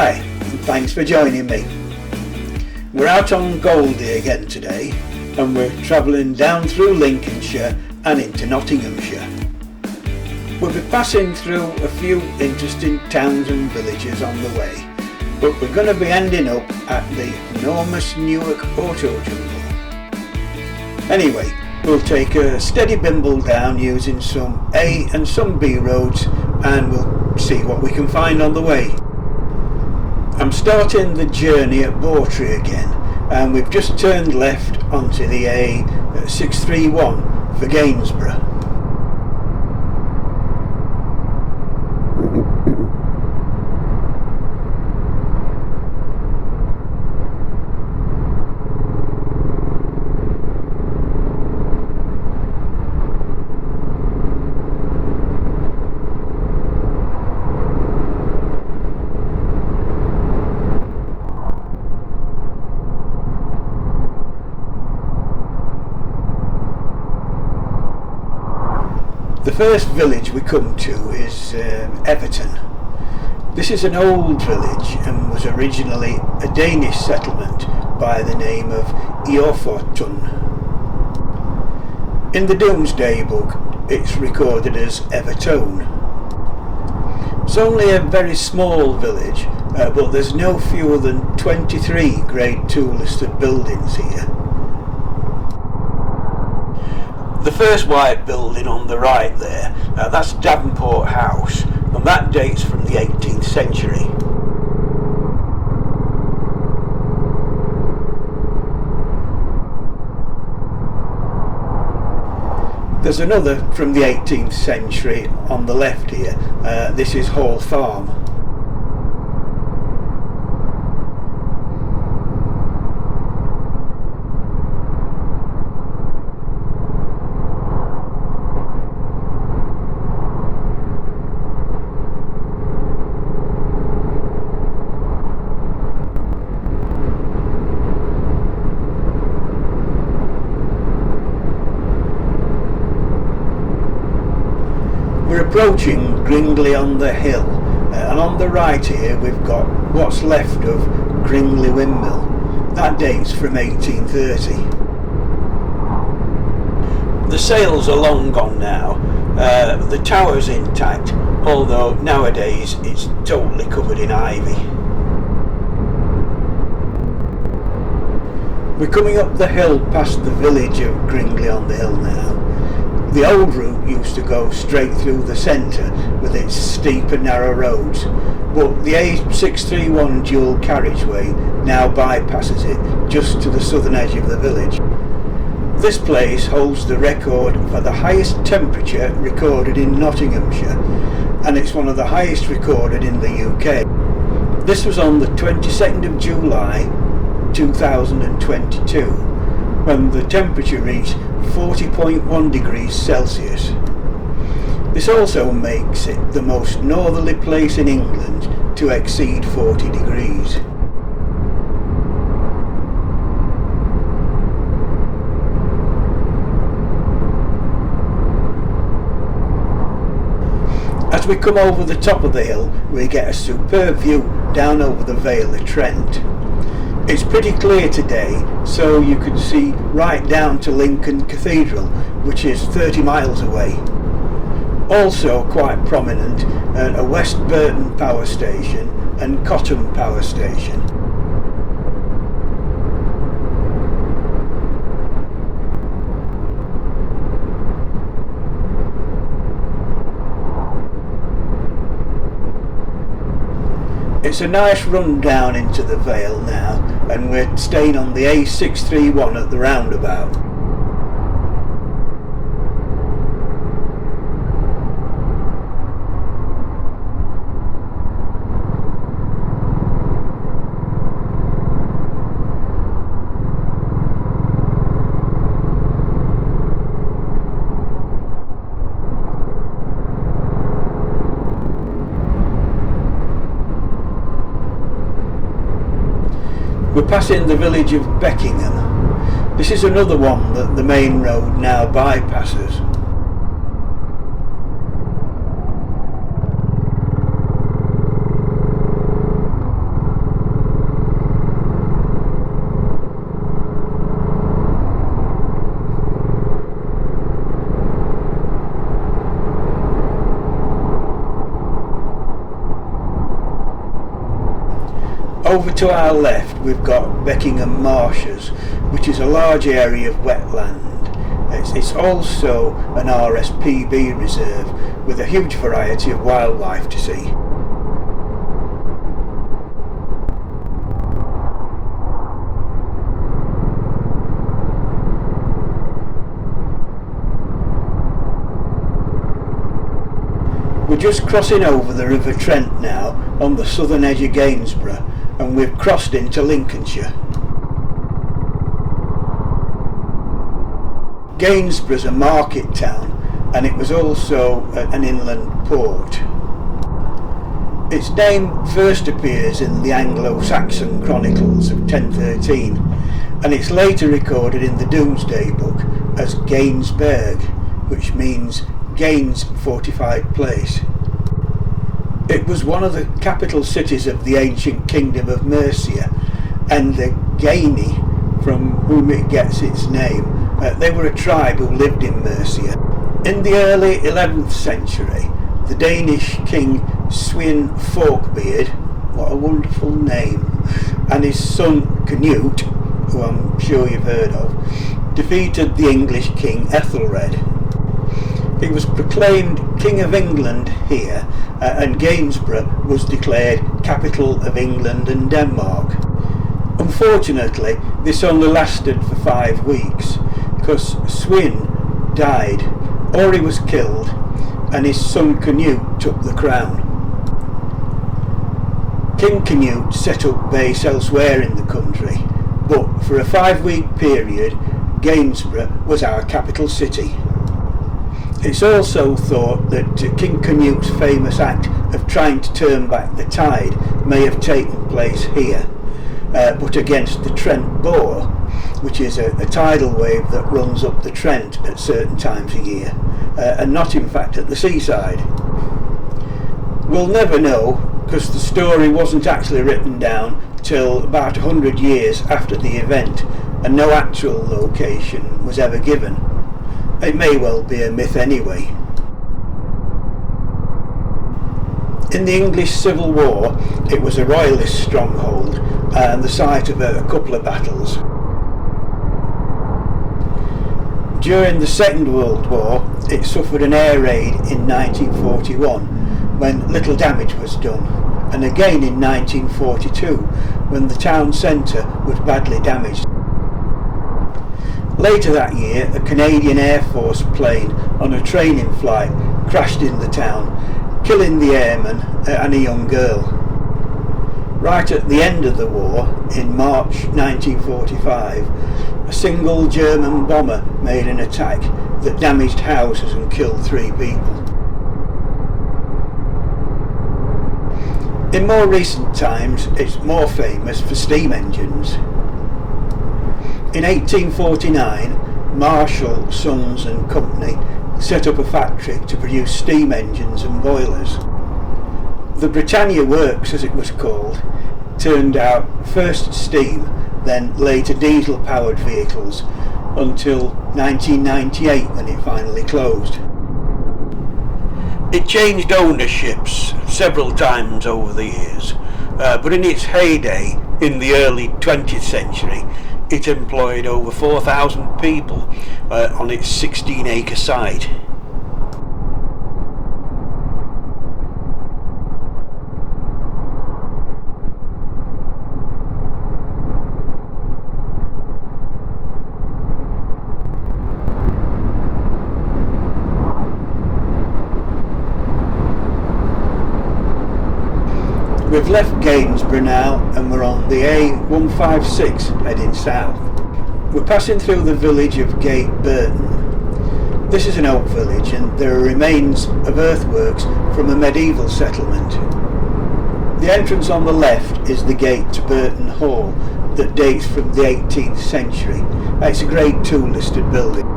Hi, and thanks for joining me. We're out on Goldie again today, and we're travelling down through Lincolnshire and into Nottinghamshire. We'll be passing through a few interesting towns and villages on the way, but we're going to be ending up at the Normous Newark Autojumble. Anyway, we'll take a steady bimble down using some A and some B roads, and we'll see what we can find on the way. I'm starting the journey at Bawtry again, and we've just turned left onto the A631 for Gainesboro. The first village we come to is Everton. This is an old village and was originally a Danish settlement by the name of Everton. In the Domesday Book it's recorded as Everton. It's only a very small village, but there's no fewer than 23 Grade 2 listed buildings here. The first white building on the right there, that's Davenport House, and that dates from the 18th century. There's another from the 18th century on the left here. This is Hall Farm. We're approaching Gringley on the Hill, and on the right here we've got what's left of Gringley Windmill. That dates from 1830. The sails are long gone now. The tower's intact, although nowadays it's totally covered in ivy. We're coming up the hill past the village of Gringley on the Hill now. The old route used to go straight through the centre with its steep and narrow roads, but the A631 dual carriageway now bypasses it just to the southern edge of the village. This place holds the record for the highest temperature recorded in Nottinghamshire, and it's one of the highest recorded in the UK. This was on the 22nd of July 2022, when the temperature reached 40.1 degrees Celsius. This also makes it the most northerly place in England to exceed 40 degrees. As we come over the top of the hill, we get a superb view down over the Vale of Trent. It's pretty clear today, so you can see right down to Lincoln Cathedral, which is 30 miles away. Also quite prominent a West Burton power station and Cotton power station. It's a nice run down into the Vale now, and we're staying on the A631 at the roundabout. We're passing the village of Beckingham. This is another one that the main road now bypasses. Over to our left we've got Beckingham Marshes, which is a large area of wetland. It's also an RSPB reserve with a huge variety of wildlife to see. We're just crossing over the River Trent now on the southern edge of Gainesboro, and we've crossed into Lincolnshire. Gainesboro's a market town, and it was also an inland port. Its name first appears in the Anglo-Saxon Chronicles of 1013, and it's later recorded in the Domesday Book as Gainesburg, which means Gaines fortified place. It was one of the capital cities of the ancient kingdom of Mercia, and the Gaini, from whom it gets its name, they were a tribe who lived in Mercia. In the early 11th century, the Danish king Swin Forkbeard, what a wonderful name, and his son Canute, who I'm sure you've heard of, defeated the English king Ethelred. He was proclaimed King of England here, and Gainesboro was declared capital of England and Denmark. Unfortunately, this only lasted for 5 weeks, because Swin died, or he was killed, and his son Canute took the crown. King Canute set up base elsewhere in the country, but for a 5-week period, Gainesboro was our capital city. It's also thought that King Canute's famous act of trying to turn back the tide may have taken place here, but against the Trent Bore, which is a tidal wave that runs up the Trent at certain times of year, and not in fact at the seaside. We'll never know, because the story wasn't actually written down till about 100 years after the event, and no actual location was ever given. It may well be a myth anyway. In the English Civil War, it was a royalist stronghold and the site of a couple of battles. During the Second World War, it suffered an air raid in 1941 when little damage was done, and again in 1942 when the town centre was badly damaged. Later that year, a Canadian Air Force plane on a training flight crashed in the town, killing the airman and a young girl. Right at the end of the war, in March 1945, a single German bomber made an attack that damaged houses and killed 3 people. In more recent times, it's more famous for steam engines. In 1849, Marshall, Sons and Company set up a factory to produce steam engines and boilers. The Britannia Works, as it was called, turned out first steam, then later diesel-powered vehicles, until 1998 when it finally closed. It changed ownerships several times over the years, but in its heyday, in the early 20th century, it employed over 4,000 people on its 16-acre site. We've left Gainesboro now and we're on the A156 heading south. We're passing through the village of Burton. This is an old village and there are remains of earthworks from a medieval settlement. The entrance on the left is the gate to Burton Hall that dates from the 18th century. It's a Grade 2 listed building.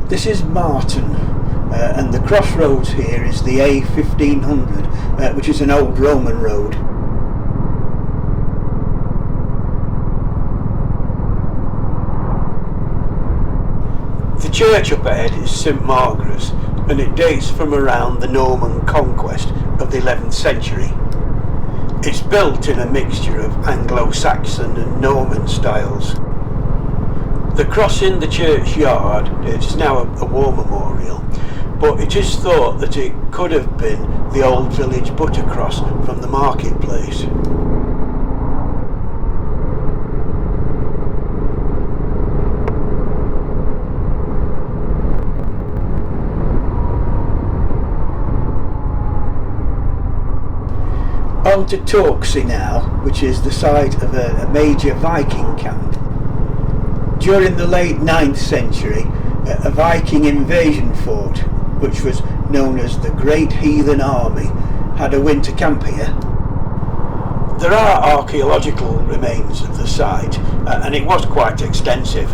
This is Marton, and the crossroads here is the A1500, which is an old Roman road. The church up ahead is St Margaret's, and it dates from around the Norman conquest of the 11th century. It's built in a mixture of Anglo-Saxon and Norman styles. The cross in the churchyard is now a war memorial, but it is thought that it could have been the old village butter cross from the marketplace. On to Toxy now, which is the site of a major Viking camp. During the late 9th century, a Viking invasion fort, which was known as the Great Heathen Army, had a winter camp here. There are archaeological remains of the site, and it was quite extensive.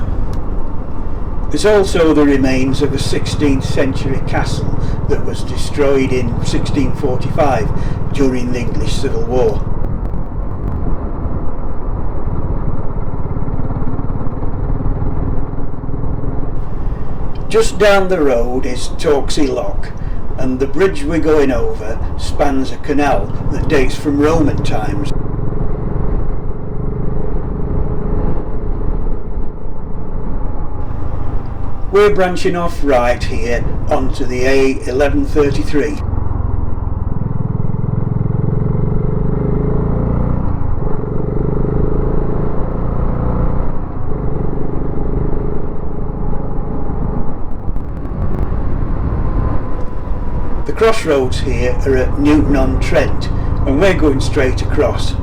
There's also the remains of a 16th century castle that was destroyed in 1645 during the English Civil War. Just down the road is Toxy Lock, and the bridge we're going over spans a canal that dates from Roman times. We're branching off right here onto the A1133. The crossroads here are at Newton-on-Trent, and we're going straight across.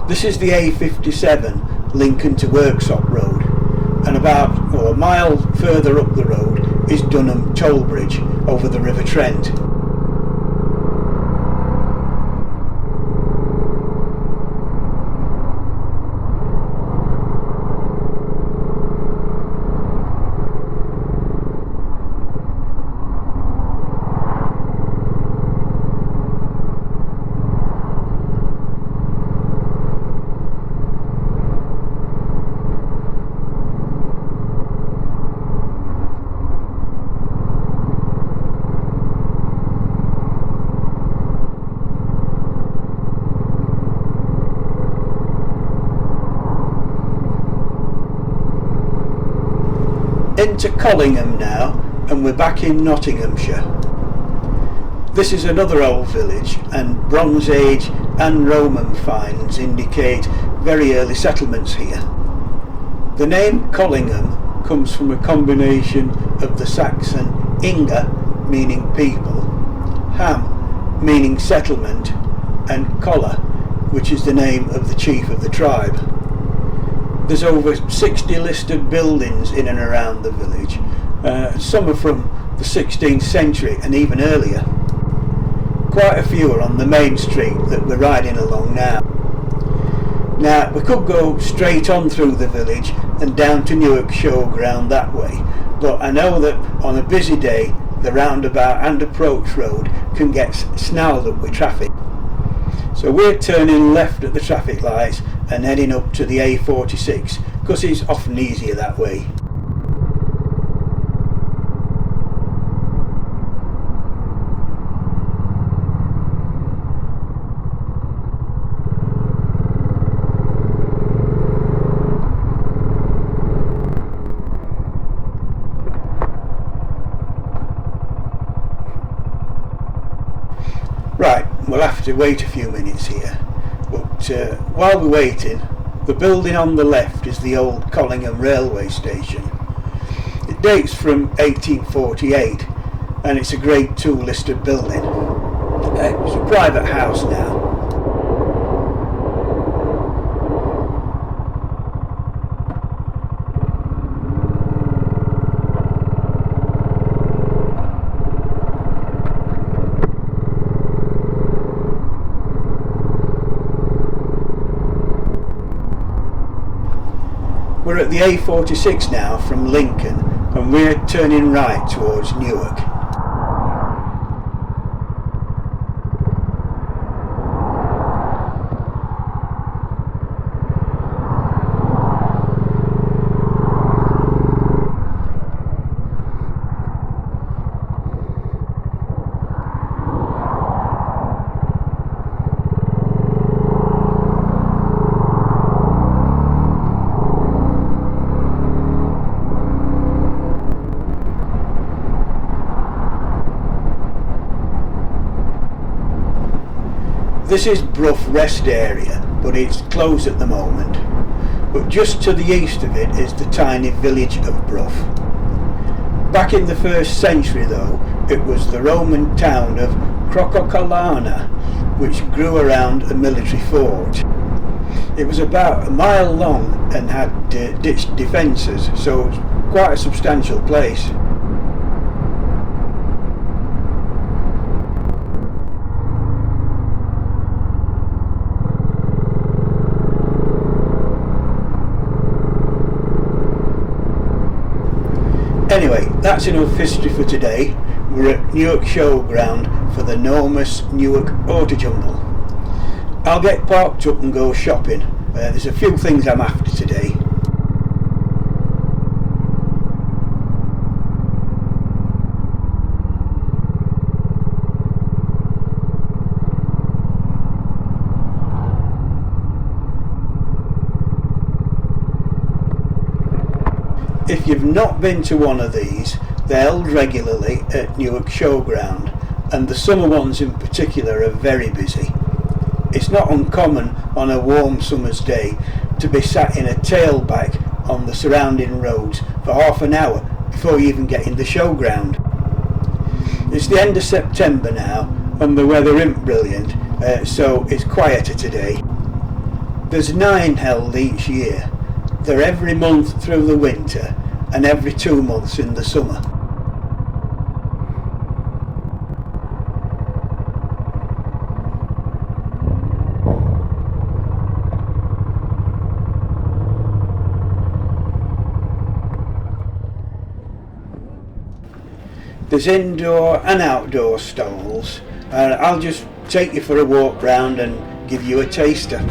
This is the A57 Lincoln to Worksop Road, and about a mile further up the road is Dunham Toll Bridge over the River Trent. Into Cullingham now, and we're back in Nottinghamshire. This is another old village, and Bronze Age and Roman finds indicate very early settlements here. The name Cullingham comes from a combination of the Saxon inga, meaning people, ham, meaning settlement, and colla, which is the name of the chief of the tribe. There's over 60 listed buildings in and around the village. Some are from the 16th century and even earlier. Quite a few are on the main street that we're riding along now. Now, we could go straight on through the village and down to Newark Showground that way, but I know that on a busy day the roundabout and approach road can get snarled up with traffic. So we're turning left at the traffic lights and heading up to the A46 because it's often easier that way. Right, we'll have to wait a few minutes here, but while we're waiting, the building on the left is the old Cullingham railway station. It dates from 1848 and it's a Grade 2 listed building. It's a private house now. We're at the A46 now from Lincoln, and we're turning right towards Newark. This is Brough Rest Area, but it's closed at the moment. But just to the east of it is the tiny village of Brough. Back in the 1st century though, it was the Roman town of Crococalana, which grew around a military fort. It was about a mile long and had ditched defences, so it was quite a substantial place. Anyway, that's enough history for today. We're at Newark Showground for the Normous Newark Autojumble. I'll get parked up and go shopping. There's a few things I'm after today. If you've not been to one of these, they're held regularly at Newark Showground, and the summer ones in particular are very busy. It's not uncommon on a warm summer's day to be sat in a tailback on the surrounding roads for half an hour before you even get in the showground. It's the end of September now and the weather isn't brilliant, so it's quieter today. There's 9 held each year. They're every month through the winter and every 2 months in the summer. There's indoor and outdoor stalls, and I'll just take you for a walk round and give you a taster.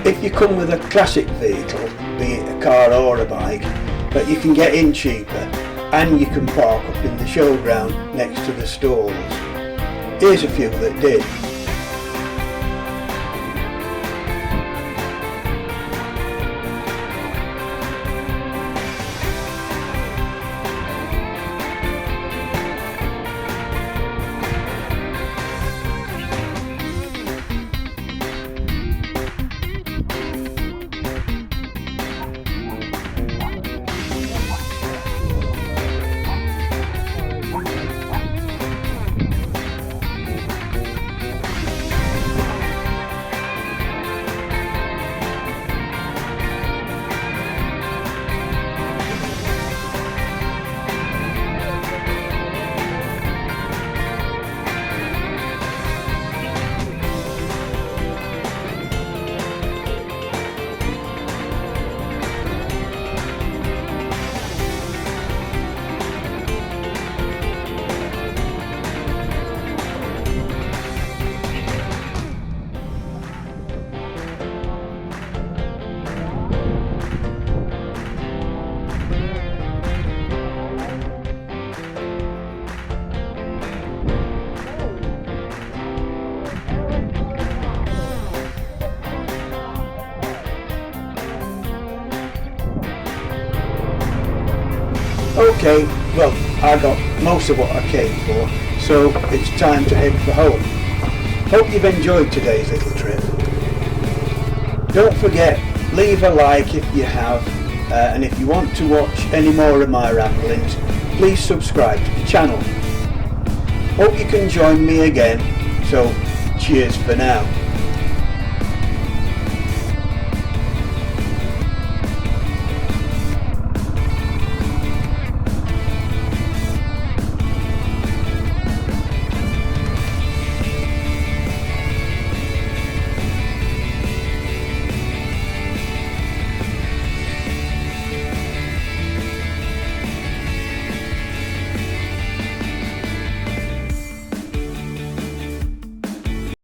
If you come with a classic vehicle, be it a car or a bike, but you can get in cheaper and you can park up in the showground next to the stalls. Here's a few that did. Okay, well, I got most of what I came for, so it's time to head for home. Hope you've enjoyed today's little trip. Don't forget, leave a like if you have, and if you want to watch any more of my ramblings, please subscribe to the channel. Hope you can join me again, so cheers for now.